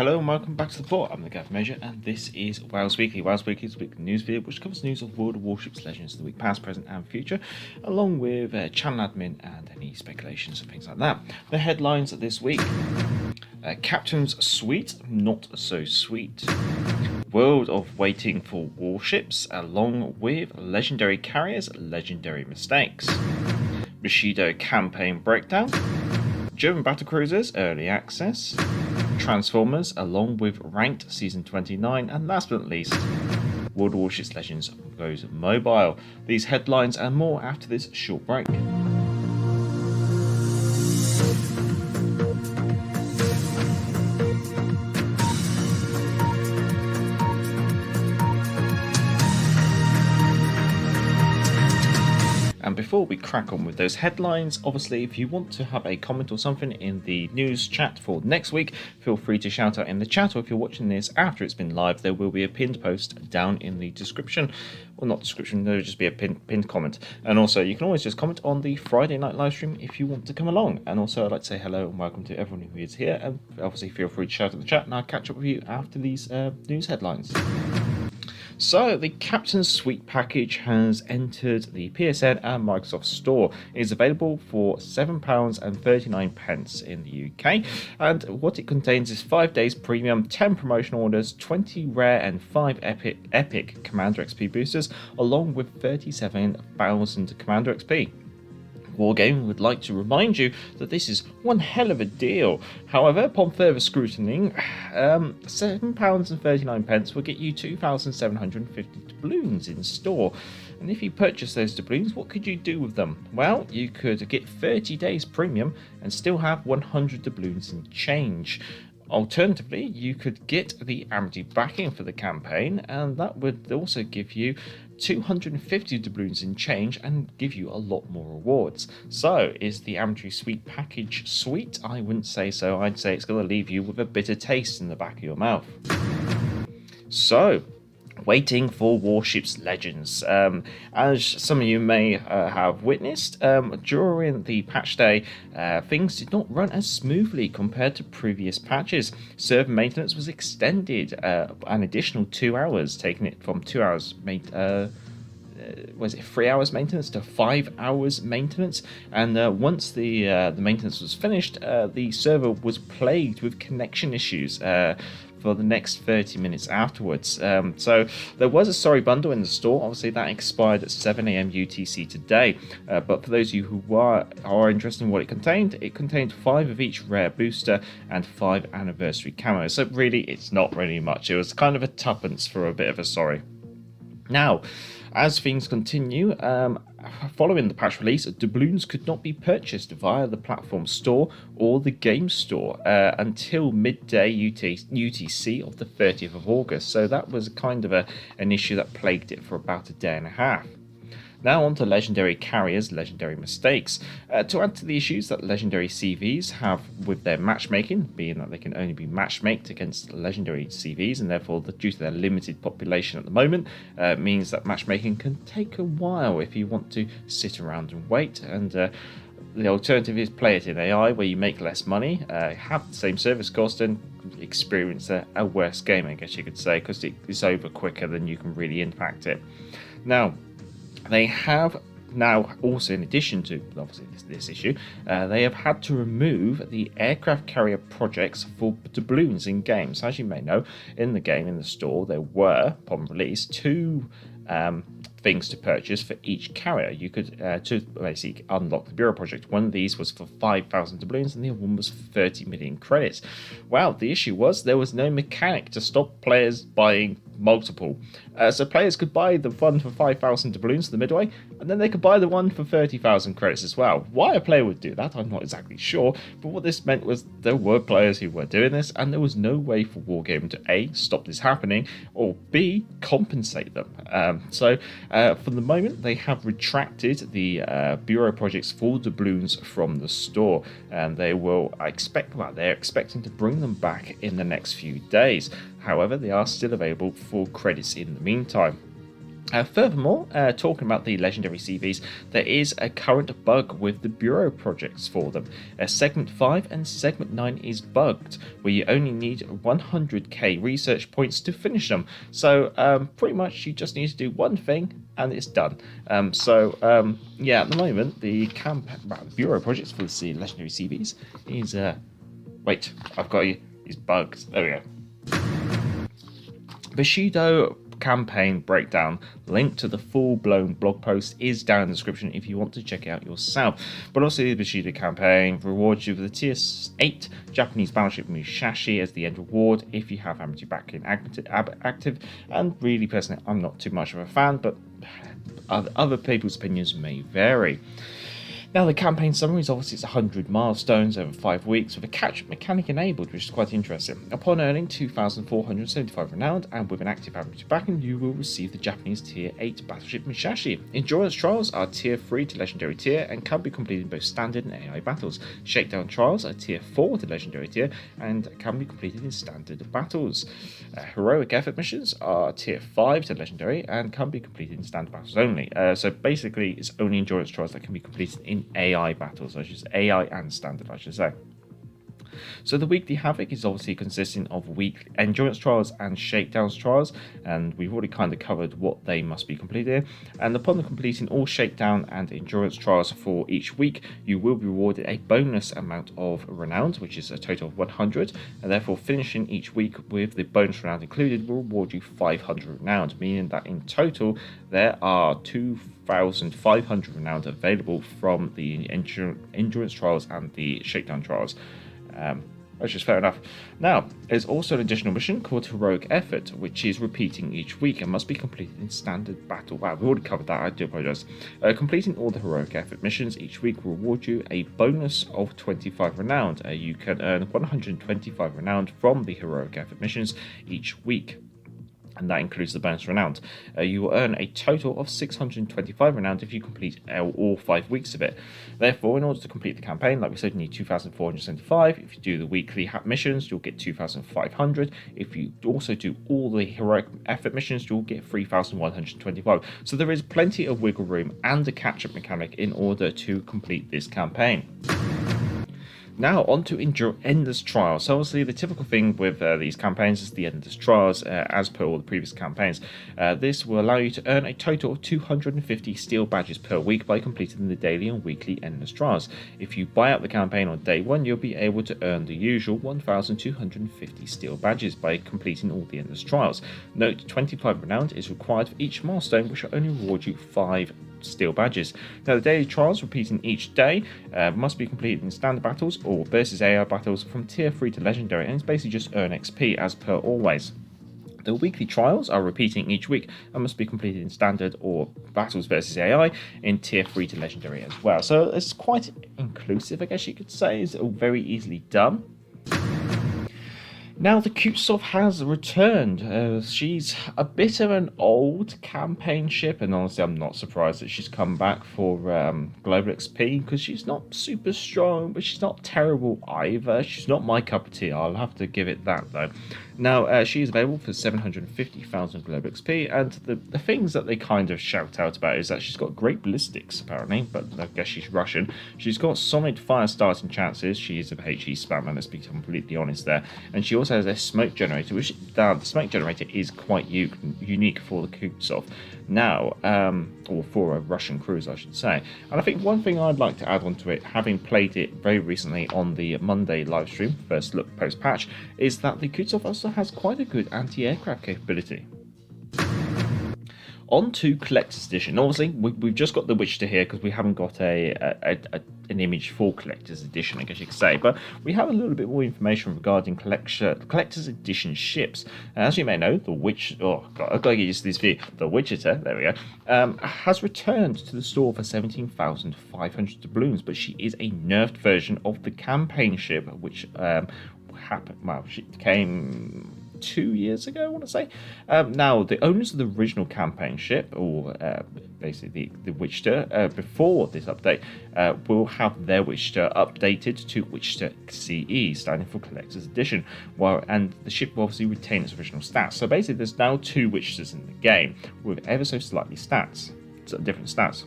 Hello and welcome back to the port. I'm the Gav Measure and this is WoWs Weekly. WoWs Weekly is a weekly news video which covers news of World of Warships Legends of the week past, present and future, along with channel admin and any speculations and things like that. The headlines this week: Captain's Suite, not so sweet. World of Waiting for Warships, along with Legendary Carriers, Legendary Mistakes. Bushido Campaign Breakdown. German Battlecruisers Early Access. Transformers, along with Ranked Season 29, and last but not least, World of Warships Legends goes mobile. These headlines and more after this short break. And before we crack on with those headlines, obviously if you want to have a comment or something in the news chat for next week, feel free to shout out in the chat, or if you're watching this after it's been live, there will be a pinned post down in the description. Well, not description, there will just be a pinned comment. And also you can always just comment on the Friday night live stream if you want to come along. And also I'd like to say hello and welcome to everyone who is here, and obviously feel free to shout in the chat and I'll catch up with you after these news headlines. So, the Captain's Suite package has entered the PSN and Microsoft Store. It is available for £7.39 in the UK, and what it contains is 5 days premium, 10 promotional orders, 20 rare and 5 epic Commander XP boosters, along with 37,000 Commander XP. Wargaming would like to remind you that this is one hell of a deal. However, upon further scrutiny, £7.39 will get you 2,750 doubloons in store. And if you purchase those doubloons, what could you do with them? Well, you could get 30 days premium and still have 100 doubloons in change. Alternatively, you could get the Amity backing for the campaign, and that would also give you 250 doubloons in change and give you a lot more rewards. So, is the Amity Suite package sweet? I wouldn't say so. I'd say it's going to leave you with a bitter taste in the back of your mouth. So, Waiting for Warships Legends. As some of you may have witnessed, during the patch day, things did not run as smoothly compared to previous patches. Server maintenance was extended an additional 2 hours, taking it from 2 hours 3 hours maintenance to 5 hours maintenance, and once the maintenance was finished, the server was plagued with connection issues for the next 30 minutes afterwards. So there was a sorry bundle in the store. Obviously that expired at 7 AM UTC today, but for those of you who are interested in what it contained 5 of each rare booster and 5 anniversary camos. So really it's not really much. It was kind of a tuppence for a bit of a sorry. Now, as things continue, following the patch release, doubloons could not be purchased via the platform store or the game store until midday UTC of the 30th of August. So that was kind of an issue that plagued it for about a day and a half. Now on to Legendary Carriers, Legendary Mistakes. To add to the issues that Legendary CVs have with their matchmaking, being that they can only be matchmaked against Legendary CVs, and therefore, due to their limited population at the moment, means that matchmaking can take a while if you want to sit around and wait. And the alternative is play it in AI, where you make less money, have the same service cost, and experience a worse game, I guess you could say, because it's over quicker than you can really impact it. Now, they have now also, in addition to obviously this issue, they have had to remove the aircraft carrier projects for doubloons in games. As you may know, in the game, in the store, there were, upon release, 2 things to purchase for each carrier. You could to basically unlock the Bureau project. One of these was for 5,000 doubloons and the other one was for 30 million credits. Well, the issue was there was no mechanic to stop players buying multiple. So players could buy the one for 5,000 doubloons for the midway, and then they could buy the one for 30,000 credits as well. Why a player would do that, I'm not exactly sure, but what this meant was there were players who were doing this, and there was no way for Wargaming to A, stop this happening, or B, compensate them. So for the moment, they have retracted the Bureau projects for doubloons from the store, and they're expecting to bring them back in the next few days. However, they are still available for credits in the meantime. Furthermore, talking about the legendary CVs, there is a current bug with the bureau projects for them. Segment 5 and Segment 9 is bugged, where you only need 100k research points to finish them. So pretty much you just need to do one thing and it's done. Yeah, at the moment, the bureau projects for the legendary CVs is... wait, I've got you. Is bugged. There we go. Bushido campaign breakdown, link to the full-blown blog post is down in the description if you want to check it out yourself. But also the Bushido campaign rewards you with a tier 8 Japanese battleship Musashi as the end reward if you have amateur backing active, and really personally I'm not too much of a fan, but other people's opinions may vary. Now, the campaign summary is obviously it's 100 milestones over 5 weeks with a catch-up mechanic enabled, which is quite interesting. Upon earning 2,475 renown and with an active amateur backing, you will receive the Japanese Tier 8 battleship Musashi. Endurance trials are Tier 3 to Legendary tier and can be completed in both standard and AI battles. Shakedown trials are Tier 4 to Legendary tier and can be completed in standard battles. Heroic effort missions are Tier 5 to Legendary and can be completed in standard battles only. So basically, it's only endurance trials that can be completed in AI battles, AI and standard, I should say. So the weekly havoc is obviously consisting of weekly endurance trials and shakedowns trials, and we've already kind of covered what they must be completed. And upon completing all shakedown and endurance trials for each week, you will be rewarded a bonus amount of renown, which is a total of 100, and therefore finishing each week with the bonus renown included will reward you 500 renown, meaning that in total there are 2,500 renown available from the endurance trials and the shakedown trials. Which is fair enough. Now, there's also an additional mission called Heroic Effort, which is repeating each week and must be completed in standard battle. Wow, we've already covered that, I do apologise. Completing all the Heroic Effort missions each week will reward you a bonus of 25 renown. You can earn 125 renown from the Heroic Effort missions each week, and that includes the bonus renown. You will earn a total of 625 renown if you complete all 5 weeks of it. Therefore, in order to complete the campaign, like we said, you need 2,475. If you do the weekly missions, you'll get 2,500. If you also do all the heroic effort missions, you'll get 3,125. So there is plenty of wiggle room and a catch-up mechanic in order to complete this campaign. Now on to endless trials. So obviously the typical thing with these campaigns is the endless trials, as per all the previous campaigns. This will allow you to earn a total of 250 steel badges per week by completing the daily and weekly endless trials. If you buy out the campaign on day 1, you'll be able to earn the usual 1,250 steel badges by completing all the endless trials. Note, 25 renown is required for each milestone, which will only reward you 5 steel badges. Now, the daily trials repeating each day must be completed in standard battles or versus AI battles from tier 3 to legendary, and it's basically just earn XP as per always. The weekly trials are repeating each week and must be completed in standard or battles versus AI in tier 3 to legendary as well. So it's quite inclusive, I guess you could say. It's all very easily done. Now the Kutsov has returned. She's a bit of an old campaign ship, and honestly I'm not surprised that she's come back for Global XP, because she's not super strong, but she's not terrible either. She's not my cup of tea, I'll have to give it that though. Now she is available for 750,000 Global XP, and the things that they kind of shout out about is that she's got great ballistics apparently, but I guess she's Russian. She's got solid fire starting chances. She is a HE spammer, let's be completely honest there, and she also has a smoke generator, which the smoke generator is quite unique for the Kutsov now, or for a Russian cruise I should say. And I think one thing I'd like to add on to it, having played it very recently on the Monday live stream, first look post patch, is that the Kutsov also has quite a good anti-aircraft capability. On to Collector's Edition. Obviously, we've just got the Wichita here because we haven't got an image for Collector's Edition, I guess you could say. But we have a little bit more information regarding Collector's Edition ships. As you may know, the I've got to get used to this view. The Wichita, there we go, has returned to the store for 17,500 doubloons, but she is a nerfed version of the campaign ship, which happened. Well, she came 2 years ago, I want to say. Now, the owners of the original campaign ship, or basically the Wichita, before this update, will have their Wichita updated to Wichita CE, standing for Collector's Edition, and the ship will obviously retain its original stats. So basically, there's now 2 Wichitas in the game with ever so slightly different stats.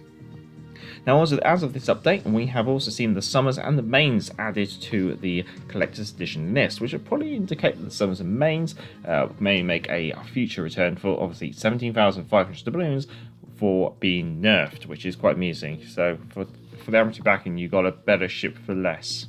Now, as of this update, we have also seen the summers and the mains added to the Collector's Edition list, which will probably indicate that the summers and mains may make a future return for obviously 17,500 doubloons for being nerfed, which is quite amusing. So for the amateur backing, you got a better ship for less.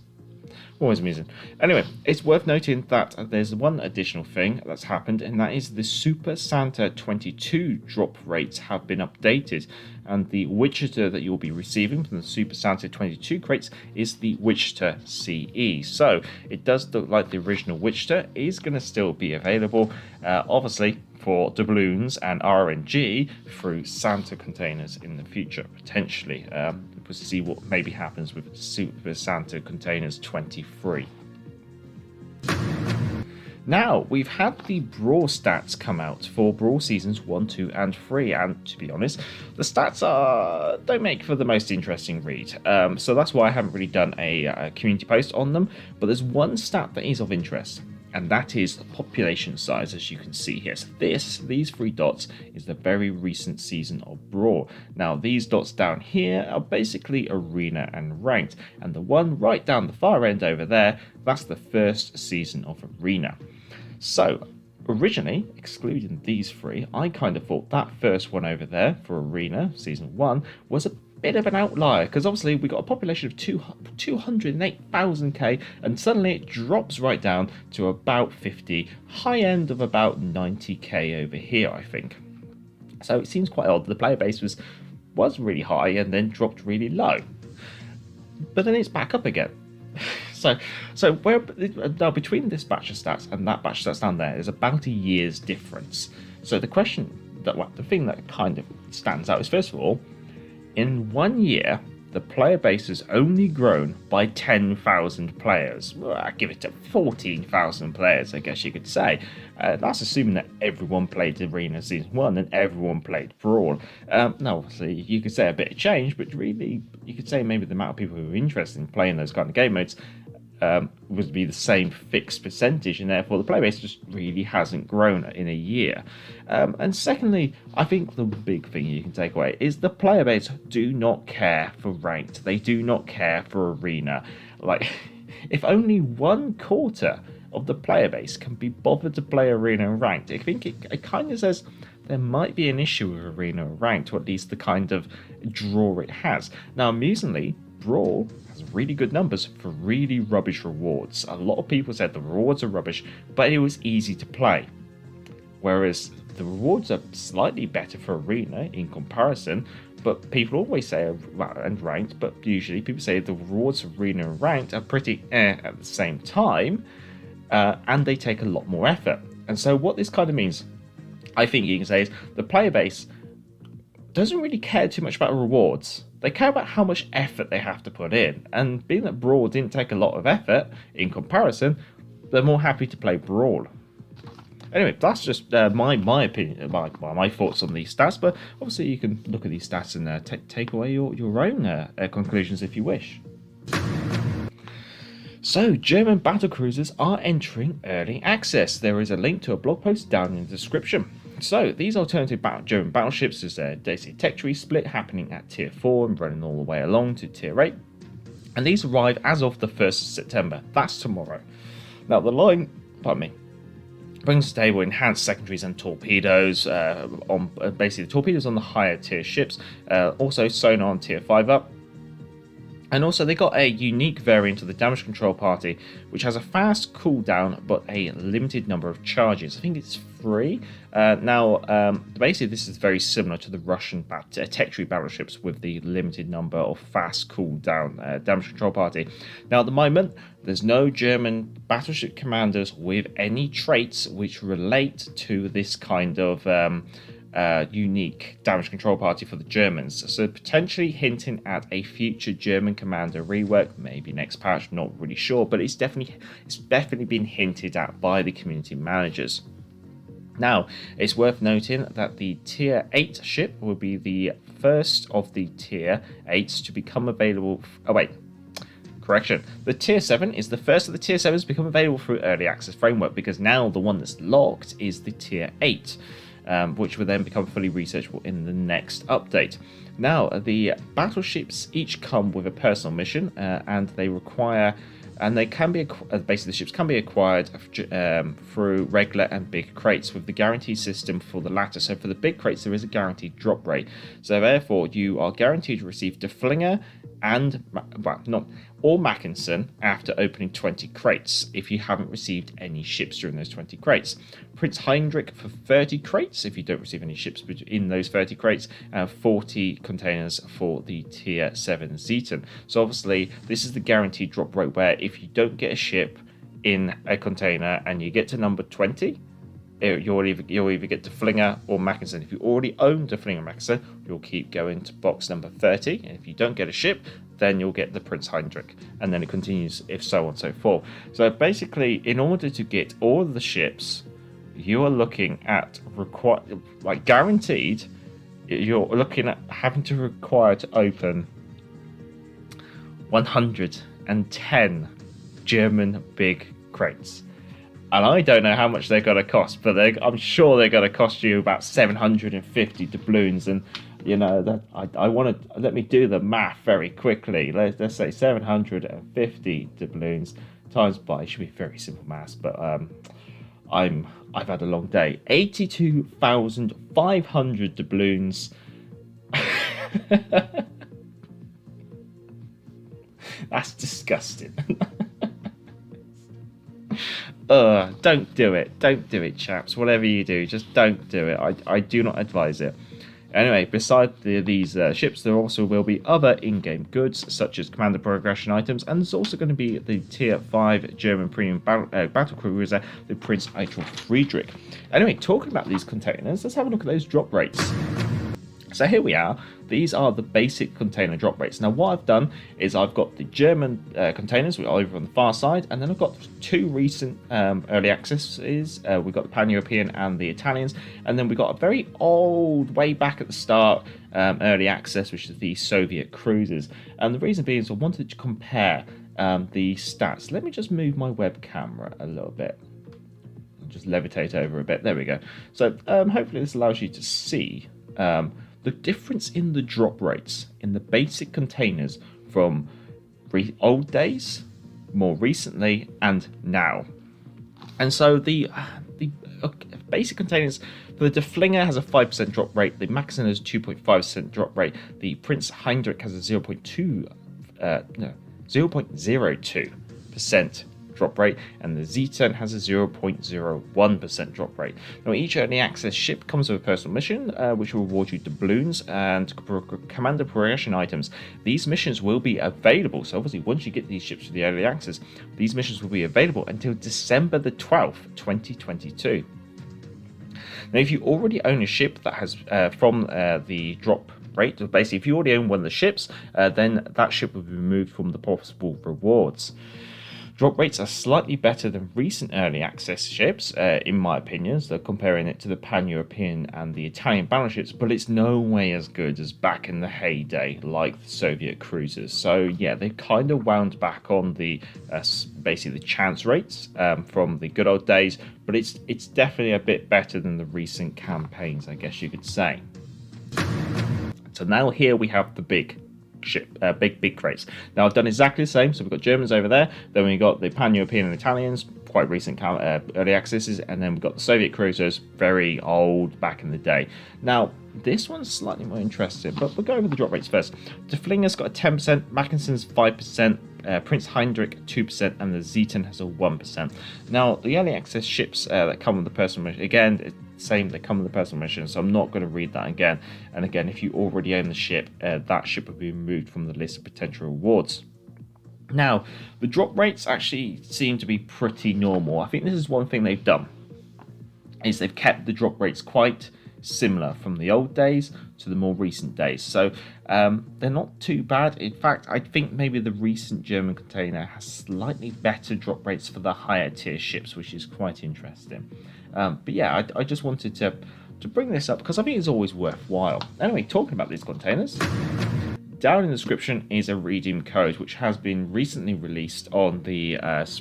Always amusing. Anyway, it's worth noting that there's one additional thing that's happened, and that is the Super Santa 22 drop rates have been updated, and the Wichita that you'll be receiving from the Super Santa 22 crates is the Wichita CE. So it does look like the original Wichita is going to still be available, obviously for doubloons and RNG through Santa containers in the future, potentially. We'll see what maybe happens with Super Santa containers 23. Now, we've had the Brawl stats come out for Brawl Seasons 1, 2, and 3, and to be honest, the stats don't make for the most interesting read. So that's why I haven't really done a community post on them, but there's one stat that is of interest, and that is the population size, as you can see here. So these 3 dots is the very recent season of Brawl. Now, these dots down here are basically Arena and Ranked, and the one right down the far end over there, that's the first season of Arena. So, originally, excluding these 3, I kind of thought that first one over there for Arena, Season 1, was a bit of an outlier, because obviously we got a population of 208,000k, and suddenly it drops right down to about 50, high end of about 90k over here, I think. So it seems quite odd. The player base was really high and then dropped really low, but then it's back up again. So where now between this batch of stats and that batch of stats down there is about a year's difference. So the thing that kind of stands out is, first of all, in 1 year, the player base has only grown by 10,000 players. Well, I give it to 14,000 players, I guess you could say. That's assuming that everyone played Arena Season 1 and everyone played Brawl. Now, obviously, you could say a bit of change, but really, you could say maybe the amount of people who are interested in playing those kind of game modes would be the same fixed percentage, and therefore the player base just really hasn't grown in a year. And secondly, I think the big thing you can take away is the player base do not care for Ranked. They do not care for Arena. Like, if only 1/4 of the player base can be bothered to play Arena and Ranked, I think it kind of says there might be an issue with Arena and Ranked, or at least the kind of draw it has. Now, amusingly, Brawl has really good numbers for really rubbish rewards. A lot of people said the rewards are rubbish, but it was easy to play. Whereas the rewards are slightly better for Arena in comparison, but people always say, and Ranked, but usually people say the rewards for Arena and Ranked are pretty at the same time, and they take a lot more effort. And so what this kind of means, I think you can say, is the player base doesn't really care too much about rewards. They care about how much effort they have to put in, and being that Brawl didn't take a lot of effort in comparison, they're more happy to play Brawl. Anyway, that's just my opinion, my thoughts on these stats, but obviously you can look at these stats and take away your own conclusions if you wish. So, German battlecruisers are entering early access. There is a link to a blog post down in the description. So, these alternative German battleships is a basic tech tree split happening at Tier 4 and running all the way along to Tier 8. And these arrive as of the 1st of September. That's tomorrow. Now, the line, brings to the table enhanced secondaries and torpedoes, on basically the torpedoes on the higher tier ships, also sonar on Tier 5 up. And also they got a unique variant of the damage control party, which has a fast cooldown but a limited number of charges. I think it's 3. Basically this is very similar to the Russian tech tree battleships with the limited number of fast cooldown damage control party. Now at the moment, there's no German battleship commanders with any traits which relate to this kind of unique damage control party for the Germans, so potentially hinting at a future German commander rework, maybe next patch, not really sure, but it's definitely been hinted at by the community managers. Now, it's worth noting that the Tier 8 ship will be the first of the Tier 8s to become available. Correction. The Tier 7 is the first of the Tier 7s to become available through Early Access Framework, because now the one that's locked is the Tier 8. Which will then become fully researchable in the next update. Now, the battleships each come with a personal mission, and they can be basically the ships can be acquired through regular and big crates, with the guarantee system for the latter. So for the big crates, there is a guaranteed drop rate. So therefore, you are guaranteed to receive Deflinger or Mackinson after opening 20 crates if you haven't received any ships during those 20 crates. Prince Heinrich for 30 crates if you don't receive any ships in those 30 crates, and 40 containers for the Tier 7 Zeton. So obviously this is the guaranteed drop rate, where if you don't get a ship in a container and you get to number 20, you'll either get Deflinger or Mackinson. If you already own Deflinger or Mackinson, you'll keep going to box number 30. And if you don't get a ship, then you'll get the Prince Heinrich. And then it continues, if so on and so forth. So basically, in order to get all of the ships, you are looking at guaranteed, you're looking at having to require to open 110 German big crates. And I don't know how much they're going to cost, but I'm sure they're going to cost you about 750 doubloons. And you know that I want to let me do the math very quickly. Let's say 750 doubloons times by, it should be very simple maths, but I've had a long day. 82,500 doubloons. That's disgusting. Don't do it. Don't do it, chaps. Whatever you do, just don't do it. I do not advise it. Anyway, besides these ships, there also will be other in-game goods, such as commander progression items, and there's also going to be the Tier 5 German premium battle cruiser, the Prince Eichel Friedrich. Anyway, talking about these containers, let's have a look at those drop rates. So here we are. These are the basic container drop rates. Now what I've done is I've got the German containers, which are over on the far side, and then I've got two recent early accesses. We've got the Pan-European and the Italians, and then we've got a very old, way back at the start, early access, which is the Soviet cruisers. And the reason being is I wanted to compare the stats. Let me just move my web camera a little bit. Just levitate over a bit. There we go. So hopefully this allows you to see the difference in the drop rates in the basic containers from old days, more recently, and now. And so the basic containers, the Deflinger has a 5% drop rate, the Mackinson has a 2.5% drop rate, the Prince Heinrich has a 0.02% drop rate, and the Zeton has a 0.01% drop rate. Now each early access ship comes with a personal mission which will reward you doubloons and commander progression items. These missions will be available, so obviously once you get these ships for the early access, these missions will be available until December the 12th, 2022. Now if you already own a ship that has from the drop rate, basically if you already own one of the ships, then that ship will be removed from the possible rewards. Drop rates are slightly better than recent early access ships, in my opinion, so comparing it to the Pan-European and the Italian battleships, but it's no way as good as back in the heyday, like the Soviet cruisers. So yeah, they've kind of wound back on the basically the chance rates from the good old days, but it's definitely a bit better than the recent campaigns, I guess you could say. So now here we have the big crates. Now I've done exactly the same. So we've got Germans over there, then we've got the Pan-European and Italians, quite recent early accesses, and then we've got the Soviet cruisers, very old, back in the day. Now this one's slightly more interesting, but we'll go over the drop rates first. Deflinger's got a 10%, Mackinson's 5%, Prince Heinrich 2%, and the Zeton has a 1%. Now the early access ships that come with the personal mission, again, same, they come with the personal mission, so I'm not going to read that again. And again, if you already own the ship, that ship will be removed from the list of potential rewards. Now, the drop rates actually seem to be pretty normal. I think this is one thing they've done, is they've kept the drop rates quite similar from the old days to the more recent days. So they're not too bad. In fact, I think maybe the recent German container has slightly better drop rates for the higher tier ships, which is quite interesting. But yeah, I just wanted to bring this up because I think it's always worthwhile. Anyway, talking about these containers, down in the description is a redeem code which has been recently released on the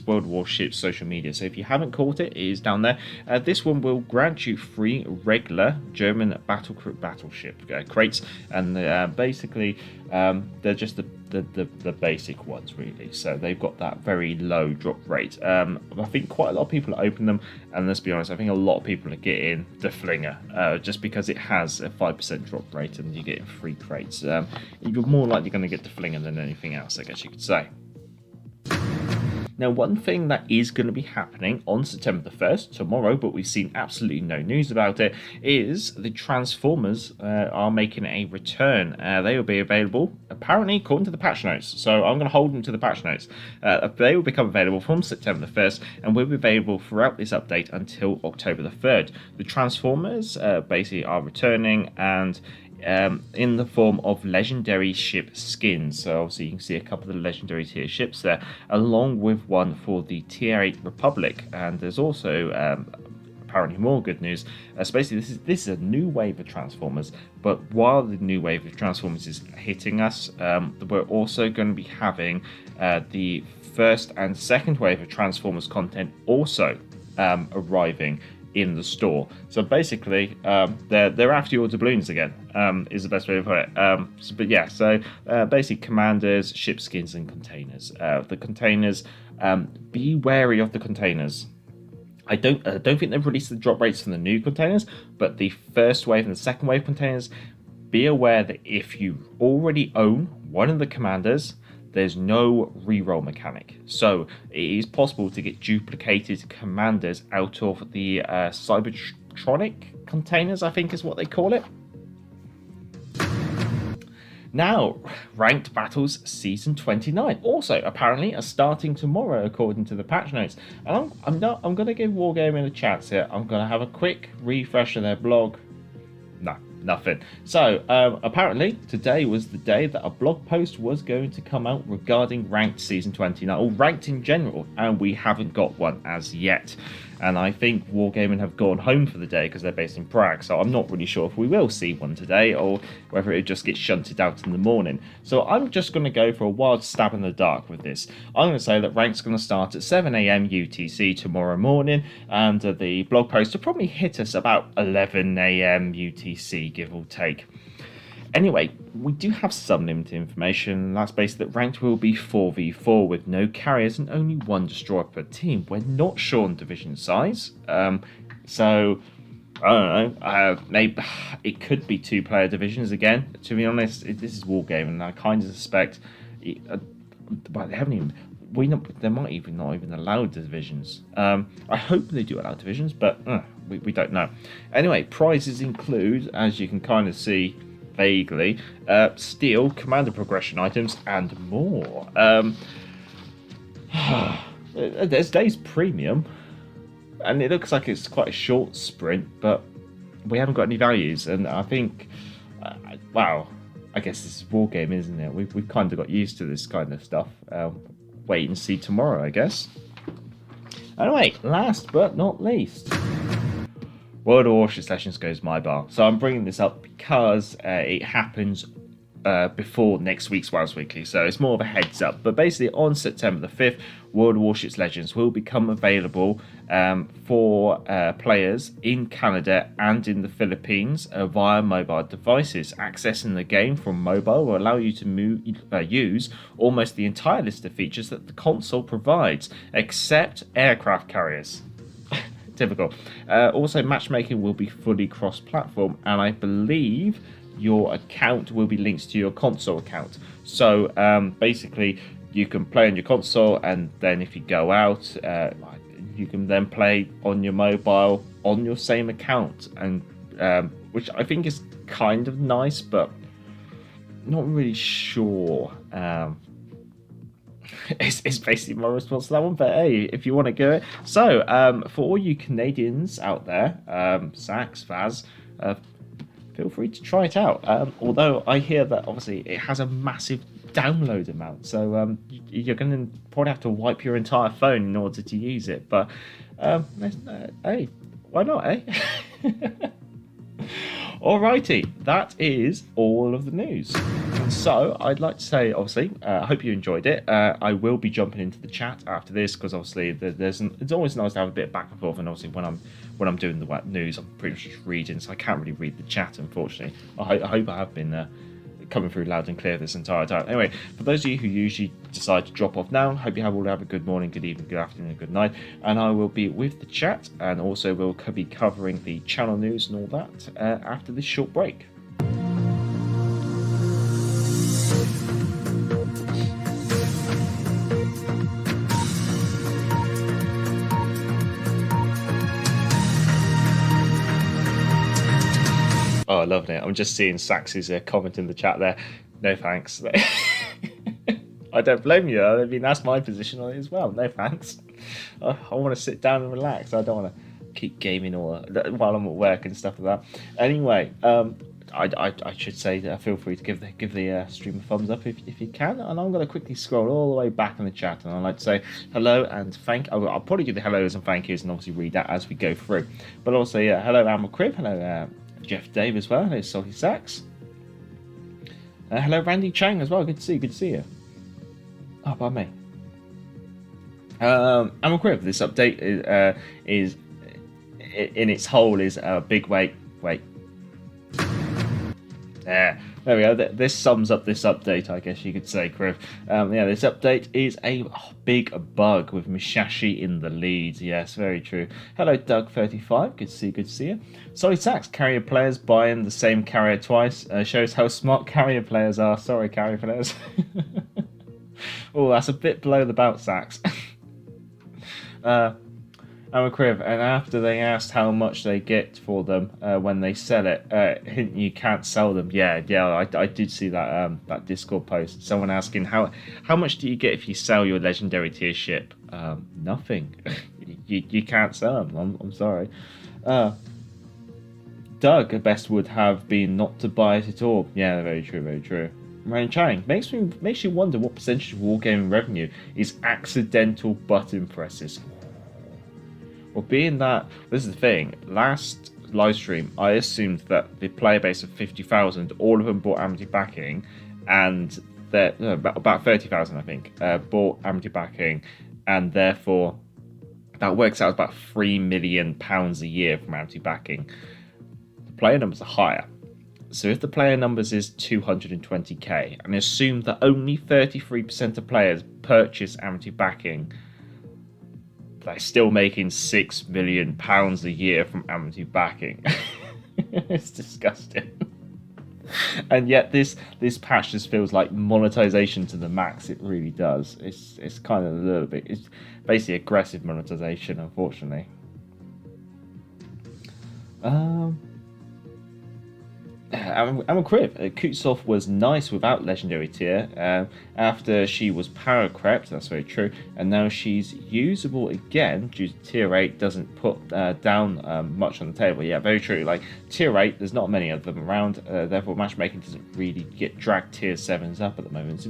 World of Warships social media. So if you haven't caught it, it is down there. This one will grant you free regular German battleship crates, and basically they're just the basic ones really. So they've got that very low drop rate. I think quite a lot of people open them, and let's be honest, I think a lot of people are getting the Flinger just because it has a 5% drop rate and you get free crates. You're more likely going to get the Flinger than anything else, I guess you could say. Now, one thing that is going to be happening on September the 1st, tomorrow, but we've seen absolutely no news about it, is the Transformers are making a return. They will be available, apparently, according to the patch notes. So I'm going to hold them to the patch notes. They will become available from September the 1st and will be available throughout this update until October the 3rd. The Transformers basically are returning, and in the form of legendary ship skins. So obviously you can see a couple of the legendary tier ships there, along with one for the tier 8 Republic. And there's also apparently more good news. So basically this is a new wave of Transformers, but while the new wave of Transformers is hitting us, we're also going to be having the first and second wave of Transformers content also arriving in the store. So basically they're after your doubloons again, is the best way to put it. So basically commanders, ship skins, and containers. The containers, be wary of the containers. I don't think they've released the drop rates from the new containers, but the first wave and the second wave containers, be aware that if you already own one of the commanders, there's no reroll mechanic. So it is possible to get duplicated commanders out of the Cybertronic containers, I think is what they call it. Now, Ranked Battles Season 29 also apparently are starting tomorrow according to the patch notes. And I'm going to give Wargaming a chance here. I'm going to have a quick refresh of their blog. No, nothing. So apparently today was the day that a blog post was going to come out regarding Ranked Season 29, or Ranked in general, and we haven't got one as yet. And I think Wargaming have gone home for the day because they're based in Prague, so I'm not really sure if we will see one today or whether it just gets shunted out in the morning. So I'm just going to go for a wild stab in the dark with this. I'm going to say that Ranked's going to start at 7 AM UTC tomorrow morning, and the blog post will probably hit us about 11 AM UTC, give or take. Anyway, we do have some limited information, and that's basically that Ranked will be 4v4 with no carriers and only one destroyer per team. We're not sure on division size, so I don't know, maybe it could be 2-player divisions again. To be honest, this is Wargaming, and I kind of suspect but they haven't even. They might even not even allow divisions. I hope they do allow divisions, but we don't know. Anyway, prizes include, as you can kind of see vaguely, steel, commander progression items, and more. There's Days Premium, and it looks like it's quite a short sprint, but we haven't got any values, and I think, wow, I guess this is Wargame, isn't it? We've kind of got used to this kind of stuff. Wait and see tomorrow, I guess. Anyway, last but not least, World of Warships Legends goes my bar. So I'm bringing this up because it happens before next week's WoWs Weekly, so it's more of a heads up. But basically on September the 5th, World of Warships Legends will become available for players in Canada and in the Philippines via mobile devices. Accessing the game from mobile will allow you to use almost the entire list of features that the console provides, except aircraft carriers. Typical. Also, matchmaking will be fully cross-platform, and I believe your account will be linked to your console account. So basically, you can play on your console, and then if you go out, you can then play on your mobile on your same account, and which I think is kind of nice, but not really sure. It's basically my response to that one, but hey, if you want to go it. So, for all you Canadians out there, Sax, Vaz, feel free to try it out. Although I hear that obviously it has a massive download amount, so you're going to probably have to wipe your entire phone in order to use it. But hey, why not, eh? Alrighty, that is all of the news. And so I'd like to say, obviously, I hope you enjoyed it. I will be jumping into the chat after this because obviously it's always nice to have a bit of back and forth. And obviously when I'm doing the news, I'm pretty much just reading, so I can't really read the chat, unfortunately. I hope I have been coming through loud and clear this entire time. Anyway, for those of you who usually decide to drop off now, hope you all have a good morning, good evening, good afternoon, and good night. And I will be with the chat, and also we'll be covering the channel news and all that after this short break. Oh, I love it. I'm just seeing Sax's comment in the chat there. No thanks. I don't blame you. I mean, that's my position on it as well. No thanks. I want to sit down and relax. I don't want to keep gaming while I'm at work and stuff like that. Anyway, I should say that feel free to give the stream a thumbs up if you can. And I'm going to quickly scroll all the way back in the chat, and I'd like to say hello and I'll probably do the hellos and thank yous and obviously read that as we go through. But also, hello Amber Crib, hello Jeff Dave as well, hello Salty Sax. Hello Randy Chang as well, good to see you. Oh, pardon me. Amber Crib, this update is in its whole is a big wait. There we go. This sums up this update, I guess you could say, Criv. This update is a big bug with Mishashi in the lead. Yes, very true. Hello, Doug35. Good to see you. Solid Sax, carrier players buying the same carrier twice shows how smart carrier players are. Sorry, carrier players. Oh, that's a bit below the belt, Sax. I'm a Criv, and after they asked how much they get for them when they sell it, hint you can't sell them. Yeah, I did see that Discord post. Someone asking how much do you get if you sell your legendary tier ship? Nothing. you can't sell them. I'm sorry. Doug, best would have been not to buy it at all. Yeah, very true. Ryan Chang makes you wonder what percentage of wargaming revenue is accidental button presses. Well, being that, this is the thing, last live stream, I assumed that the player base of 50,000, all of them bought Amity backing, and about 30,000, I think, bought Amity backing, and therefore that works out about £3 million a year from Amity backing. The player numbers are higher. So if the player numbers is 220k, and assume that only 33% of players purchase Amity backing, they're still making £6 million a year from Amity backing. It's disgusting. And yet this patch just feels like monetization to the max. It really does. It's kind of a little bit. It's basically aggressive monetization, unfortunately. I'm a Crib. Kutsov was nice without legendary tier after she was power crept, that's very true, and now she's usable again due to tier 8 doesn't put down much on the table. Yeah, very true. Like tier 8, there's not many of them around, therefore matchmaking doesn't really get dragged tier 7s up at the moment. It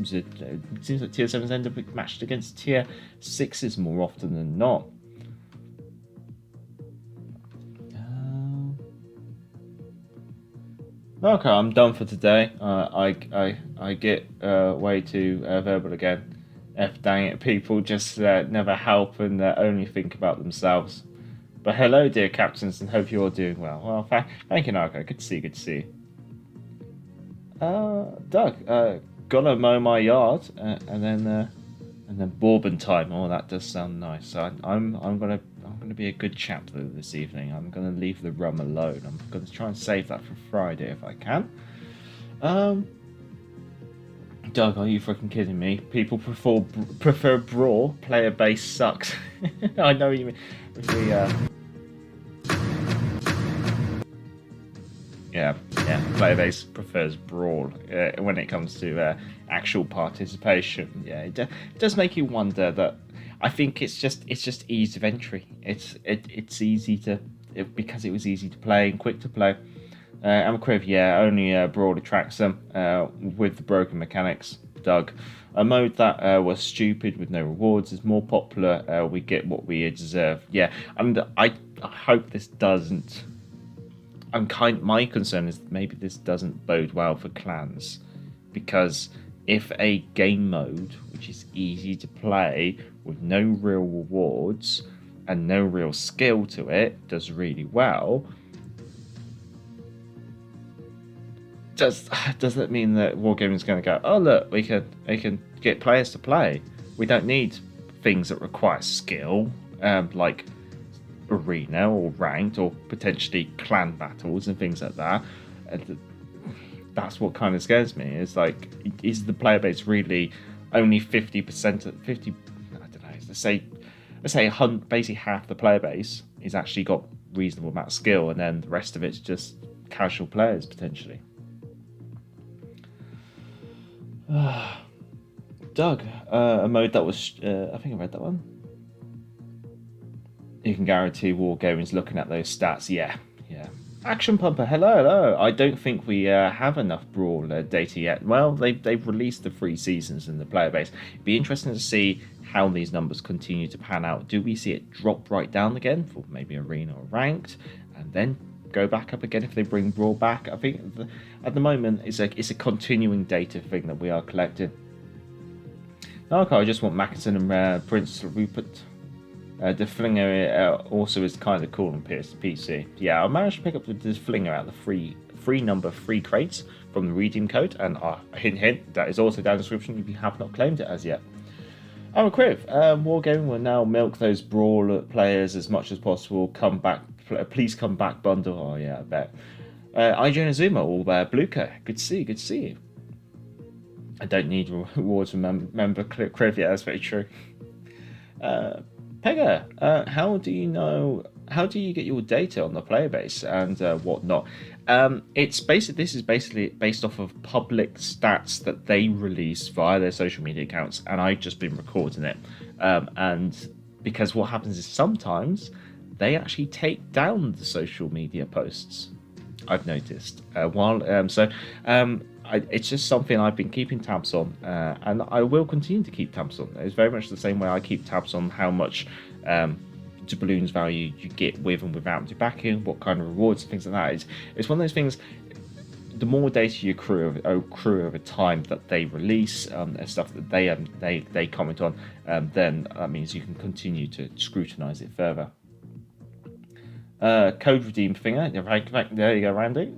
seems like tier 7s end up matched against tier 6s more often than not. Okay, I'm done for today. I get way too verbal again. F dang it, people just never help and only think about themselves. But hello, dear captains, and hope you're all doing well. Well, thank you, Narco. Good to see you. Doug, gonna mow my yard and then bourbon time. Oh, that does sound nice. So I'm gonna be a good chap this evening. I'm gonna leave the rum alone. I'm gonna try and save that for Friday if I can. Doug, are you freaking kidding me? People prefer brawl. Player base sucks. I know what you mean. Yeah, player base prefers brawl when it comes to actual participation. Yeah, it does make you wonder that. I think it's just ease of entry. It's easy because it was easy to play and quick to play. Amcriv, yeah, only broad attracts them with the broken mechanics. Doug, a mode that was stupid with no rewards is more popular. We get what we deserve. Yeah, and I hope this doesn't. My concern is maybe this doesn't bode well for clans, because if a game mode which is easy to play with no real rewards and no real skill to it does really well, does that mean that Wargaming is going to go, oh look, we can get players to play? We don't need things that require skill, like arena or ranked or potentially clan battles and things like that. That's what kind of scares me. Is like, is the player base really only 50% of 50? I don't know. Let's say basically half the player base is actually got reasonable amount of skill, and then the rest of it's just casual players potentially. Doug, a mode that was, I think I read that one. You can guarantee Wargaming's looking at those stats. Yeah. Action Pumper, hello. I don't think we have enough Brawl data yet. Well, they've released the 3 seasons in the player base. It'd be interesting to see how these numbers continue to pan out. Do we see it drop right down again for maybe Arena or Ranked, and then go back up again if they bring Brawl back? I think at the moment it's a continuing data thing that we are collecting. Okay, I just want Mackinson and Prince Rupert. The Flinger also is kind of cool on PC. Yeah, I managed to pick up the Flinger out the free number 3 crates from the redeem code, and hint, that is also down in the description if you have not claimed it as yet. Criv, Wargaming will now milk those Brawl players as much as possible. Please come back bundle. Oh yeah, I bet. IJ Azuma or Bluka, good to see you. I don't need rewards from member Criv, yeah, that's very true. Pega, how do you get your data on the player base and whatnot? This is basically based off of public stats that they release via their social media accounts, and I've just been recording it. And because what happens is sometimes they actually take down the social media posts, I've noticed. It's just something I've been keeping tabs on, and I will continue to keep tabs on. It's very much the same way I keep tabs on how much doubloons value you get with and without the backing, what kind of rewards and things like that. It's one of those things. The more data you accrue over time that they release, stuff that they comment on, then that means you can continue to scrutinize it further. Code redeem finger. There you go, Randy.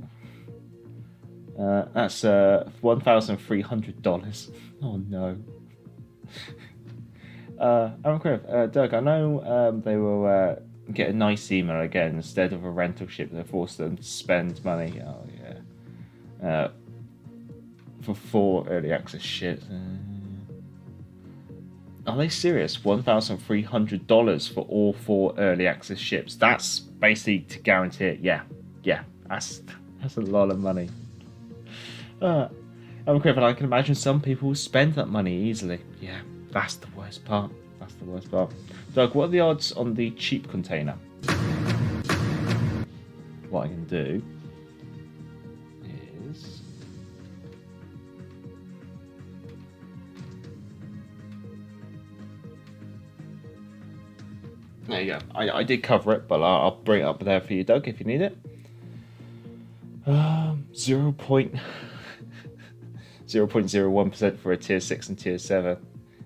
That's $1,300. Oh no. Doug, I know they will get a nice email again instead of a rental ship. They force them to spend money. Oh yeah. For 4 early access ships. Are they serious? $1,300 for all 4 early access ships. That's basically to guarantee it. Yeah. That's a lot of money. I can imagine some people will spend that money easily. Yeah, that's the worst part. Doug, what are the odds on the cheap container? What I can do is... There you go. I did cover it, but I'll bring it up there for you, Doug, if you need it. 0.01% for a tier 6 and tier 7,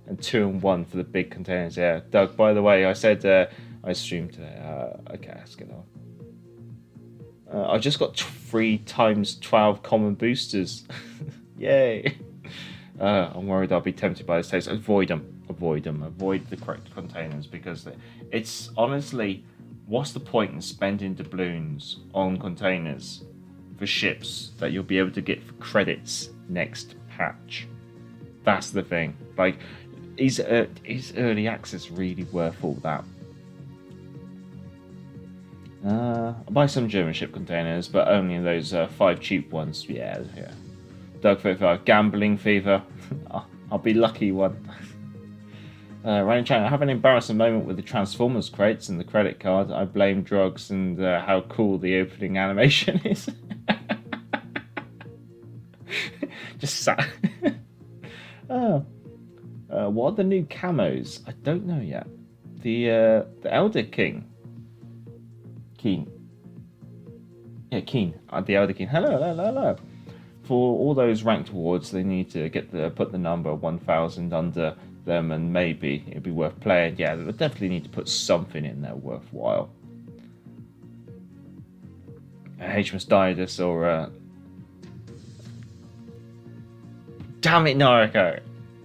and 2 and 1 for the big containers. Yeah, Doug, by the way, I said I streamed today. Okay, let's get on. I just got 3 times 12 common boosters. Yay. I'm worried I'll be tempted by this taste. Avoid them. Avoid the correct containers, because it's honestly, what's the point in spending doubloons on containers for ships that you'll be able to get for credits next patch? That's the thing. Like, is early access really worth all that? I'll buy some German ship containers, but only those 5 cheap ones. Yeah. Doug 35, gambling fever. I'll be lucky one. Ryan Chan, I have an embarrassing moment with the Transformers crates and the credit card. I blame drugs and how cool the opening animation is. Just sat. Oh, what are the new camos? I don't know yet. The Elder King. Keen. Yeah, Keen. The Elder King. Hello, hello, hello, hello. For all those ranked awards, they need to put the number 1,000 under them, and maybe it'd be worth playing. Yeah, they definitely need to put something in there worthwhile. HMS Diodus or damn it, Noriko!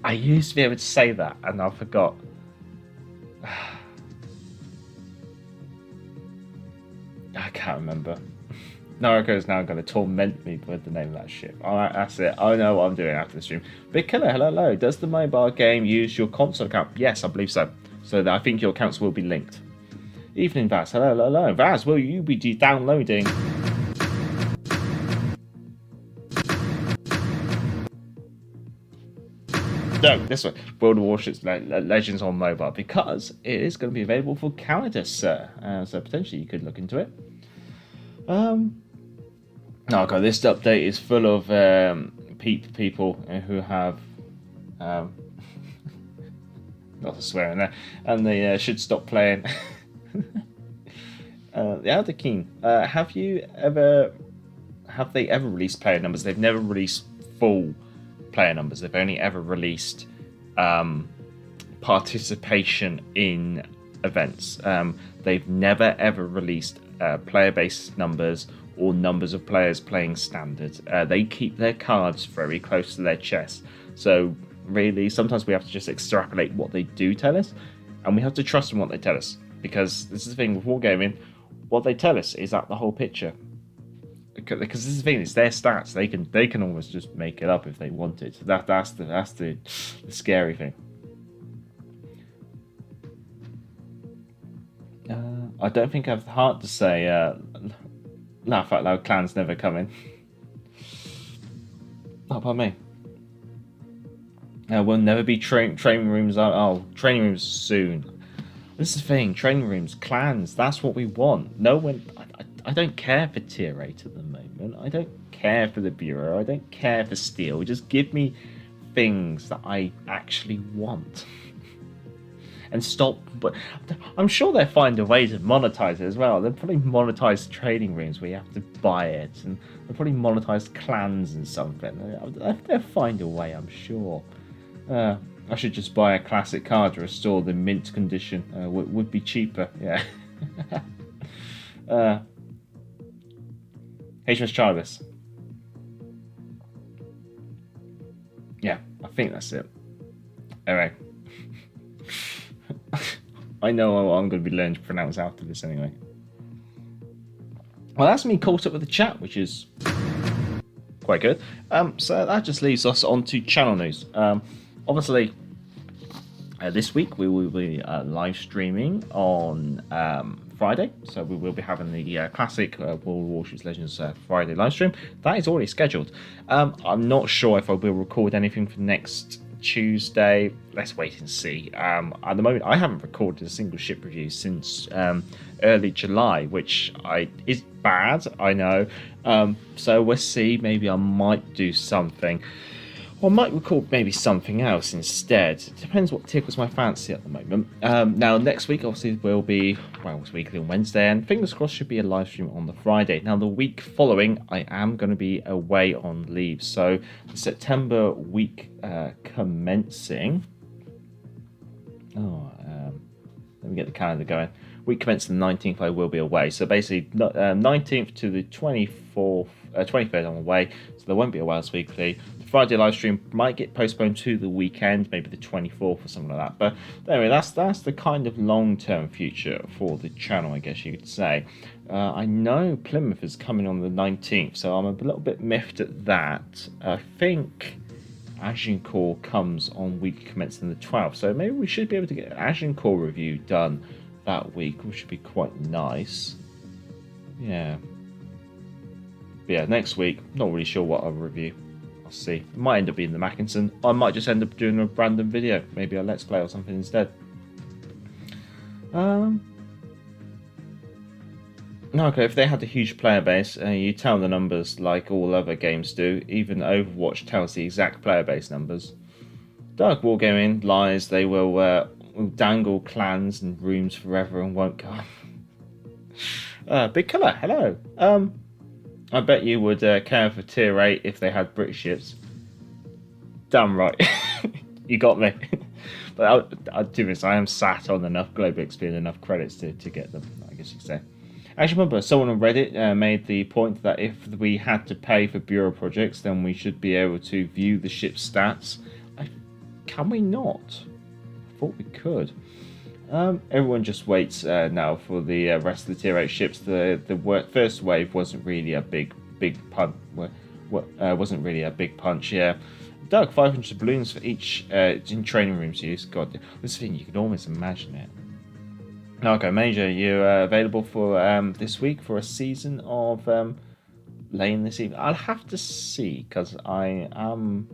I used to be able to say that, and I forgot. I can't remember. Noriko is now going to torment me with the name of that ship. Alright, that's it. I know what I'm doing after the stream. Big Killer, hello, hello. Does the mobile game use your console account? Yes, I believe so. So I think your accounts will be linked. Evening, Vaz. Hello, hello, hello. Vaz, will you be downloading? No, this one. World of Warships Legends on mobile. Because it is going to be available for Canada, sir. So potentially you could look into it. Oh god, this update is full of people who have not to swear in there, and they should stop playing. The Elder King, have they ever released player numbers? They've never released full player numbers. They've only ever released participation in events. They've never ever released player-based numbers or numbers of players playing standard. They keep their cards very close to their chest. So really, sometimes we have to just extrapolate what they do tell us, and we have to trust in what they tell us. Because this is the thing with wargaming, what they tell us is that the whole picture. Because this is the thing, it's their stats. They can almost just make it up if they wanted. So that's the scary thing. I don't think I have the heart to say laugh out loud clans never coming. Not by me. Will never be training rooms. Training rooms soon. This is the thing, training rooms, clans, that's what we want. No one, I don't care for tier 8 at the moment. I don't care for the Bureau. I don't care for Steel. Just give me things that I actually want. And stop, but I'm sure they'll find a way to monetize it as well. They'll probably monetize training rooms where you have to buy it, and they'll probably monetize clans and something. They'll find a way, I'm sure. I should just buy a classic card to restore the mint condition. Would be cheaper, yeah. HMS Charvis. Yeah, I think that's it. Anyway. I know I'm going to be learning to pronounce after this anyway. Well, that's me caught up with the chat, which is quite good. So that just leaves us on to channel news. Obviously, this week we will be live streaming on Friday, so we will be having the classic World of Warships Legends Friday live stream. That is already scheduled. I'm not sure if I will record anything for next Tuesday. Let's wait and see. At the moment, I haven't recorded a single ship review since early July, which is bad, I know. So we'll see. Maybe I might do something. Or I might record maybe something else instead. It depends what tickles my fancy at the moment. Now, next week, obviously, will be, well, it's weekly on Wednesday, and fingers crossed should be a live stream on the Friday. Now, the week following, I am going to be away on leave. So, the September week commencing... let me get the calendar going. Week commencing the 19th, I will be away. So, basically, 19th to the 24th, 23rd, I'm away. So, there won't be a WoWs Weekly. Friday live stream might get postponed to the weekend, maybe the 24th or something like that. But anyway, that's the kind of long-term future for the channel, I guess you could say. I know Plymouth is coming on the 19th, so I'm a little bit miffed at that. I think Agincourt comes on week commencing the 12th, so maybe we should be able to get an Agincourt review done that week, which should be quite nice. Yeah. But yeah, next week, not really sure what I'll review. See, it might end up being the Mackinson. I might just end up doing a random video, maybe a let's play or something instead. No, okay, if they had a huge player base, you tell the numbers like all other games do. Even Overwatch tells the exact player base numbers. Dark Wargaming lies. They will dangle clans and rooms forever and won't go. Big Colour, hello. I bet you would care for tier 8 if they had British ships. Damn right. You got me. But I'll do this. I am sat on enough global XP and enough credits to get them, I guess you could say. Actually, remember, someone on Reddit made the point that if we had to pay for bureau projects, then we should be able to view the ship's stats. Can we not? I thought we could. Everyone just waits now for the rest of the tier 8 ships. The first wave wasn't really a big punch. Wasn't really a big punch. Yeah, Doug, 500 balloons for each in training rooms used. God, this thing you can almost imagine it. Okay, Major, you're available for this week for a season of Lane this evening. I'll have to see because I am.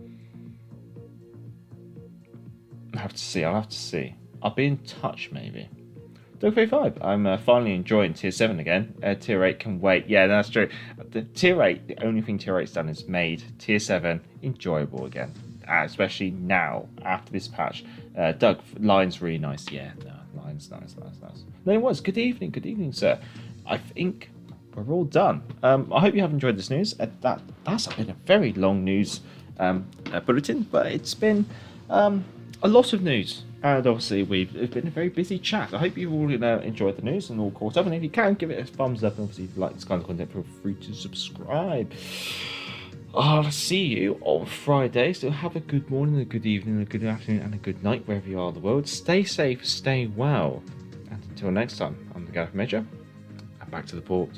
I'll have to see. I'll be in touch maybe. Doug 35. I'm finally enjoying tier 7 again. Tier 8 can wait. Yeah, that's true. The tier 8, the only thing tier 8's done is made tier 7 enjoyable again. Especially now after this patch. Doug, line's really nice. Yeah, no, line's nice. No, it was. Good evening, sir. I think we're all done. I hope you have enjoyed this news. That's been a very long news bulletin, but it's been a lot of news. And obviously, it's been a very busy chat. I hope you all enjoyed the news and all caught up. And if you can, give it a thumbs up. And obviously, if you like this kind of content, feel free to subscribe. I'll see you on Friday. So have a good morning, a good evening, a good afternoon, and a good night wherever you are in the world. Stay safe, stay well. And until next time, I'm the Gareth Major. And back to the port.